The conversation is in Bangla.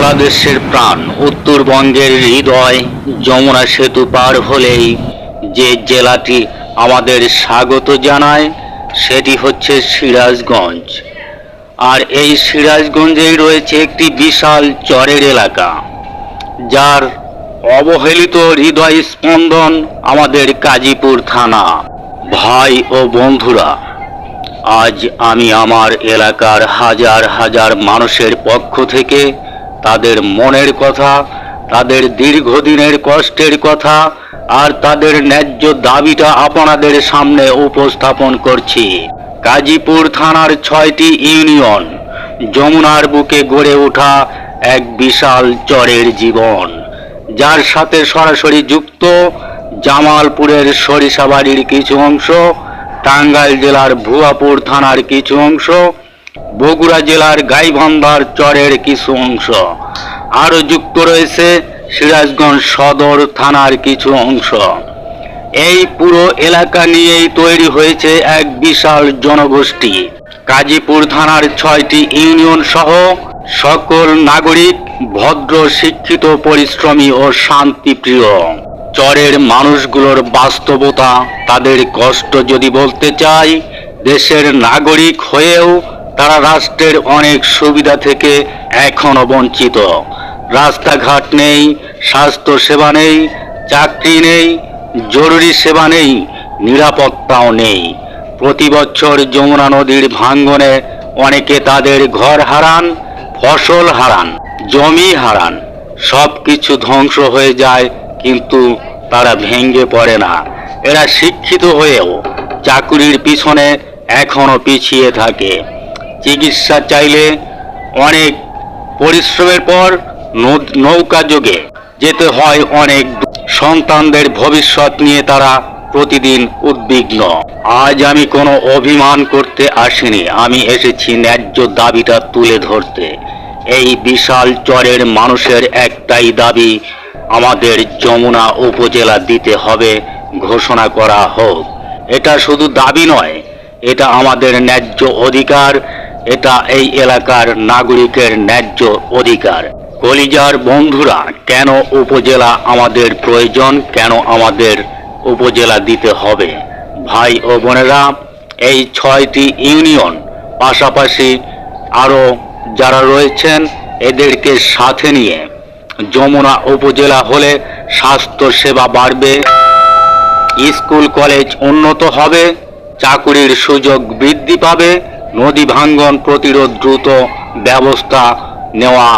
বাংলাদেশের প্রাণ, উত্তরবঙ্গের হৃদয়, যমুনা সেতু পার হলেই যে জেলাটি আমাদের স্বাগত জানায় সেটি হচ্ছে সিরাজগঞ্জ। আর এই সিরাজগঞ্জেই রয়েছে একটি বিশাল চরের এলাকা, যার অবহেলিত হৃদয় স্পন্দন আমাদের কাজীপুর থানা। ভাই ও বন্ধুরা, আজ আমি আমার এলাকার হাজার হাজার মানুষের পক্ষ থেকে তাদের মনের কথা, তাদের দীর্ঘদিনের কষ্টের কথা আর তাদের ন্যায্য দাবিটা আপনাদের সামনে উপস্থাপন করছি। কাজীপুর থানার 6টি ইউনিয়ন, যমুনার বুকে গড়ে ওঠা এক বিশাল চরের জীবন, যার সাথে সরাসরি যুক্ত জামালপুরের সরিষাবাড়ির কিছু অংশ, টাঙ্গাইল জেলার ভুয়াপুর থানার কিছু অংশ, বগুড়া জেলার গাইবান্ধার চরের কিছু অংশ, আরও যুক্ত রয়েছে সিরাজগঞ্জ সদর থানার কিছু অংশ। এই পুরো এলাকা নিয়েই তৈরি হয়েছে এক বিশাল জনগোষ্ঠী। কাজীপুর থানার 6টি ইউনিয়ন সহ সকল নাগরিক ভদ্র, শিক্ষিত, পরিশ্রমী ও শান্তিপ্রিয়। চরের মানুষগুলোর বাস্তবতা, তাদের কষ্ট যদি বলতে চাই, দেশের নাগরিক হয়েও তারা রাষ্ট্রের অনেক সুবিধা থেকে এখনো বঞ্চিত। রাস্তাঘাট নেই, স্বাস্থ্য সেবা নেই, চাকরি নেই, জরুরি সেবা নেই, নিরাপত্তাও নেই। প্রতি বছর যমুনা নদীর ভাঙ্গনে অনেকে তাদের ঘর হারান, ফসল হারান, জমি হারান, সব কিছু ধ্বংস হয়ে যায়, কিন্তু তারা ভেঙে পড়ে না। এরা শিক্ষিত হয়েও চাকুরির পিছনে এখনো পিছিয়ে থাকে। চিকিৎসা চাইলে অনেক পরিশ্রমের পর নৌকা যোগে যেতে হয় অনেক। সন্তানদের ভবিষ্যৎ নিয়ে তারা প্রতিদিন উদ্বিগ্ন। আজ আমি কোনো অভিমান করতে আসিনি, আমি এসেছি ন্যায্য দাবিটা তুলে ধরতে। এই বিশাল চরের মানুষের একটাই দাবি, আমাদের যমুনা উপজেলা দিতে হবে, ঘোষণা করা হোক। এটা শুধু দাবি নয়, এটা আমাদের ন্যায্য অধিকার, এটা এই এলাকার নাগরিকের ন্যায্য অধিকার। কলিজার বন্ধুরা, কেন উপজেলা আমাদের প্রয়োজন, কেন আমাদের উপজেলা দিতে হবে? ভাই ও বোনেরা, এই 6টি ইউনিয়ন পাশাপাশি আরও যারা রয়েছেন, এদেরকে সাথে নিয়ে যমুনা উপজেলা হলে স্বাস্থ্য সেবা বাড়বে, স্কুল কলেজ উন্নত হবে, চাকুরির সুযোগ বৃদ্ধি পাবে, নদী ভাঙ্গন প্রতিরোধ দ্রুত ব্যবস্থা নেওয়া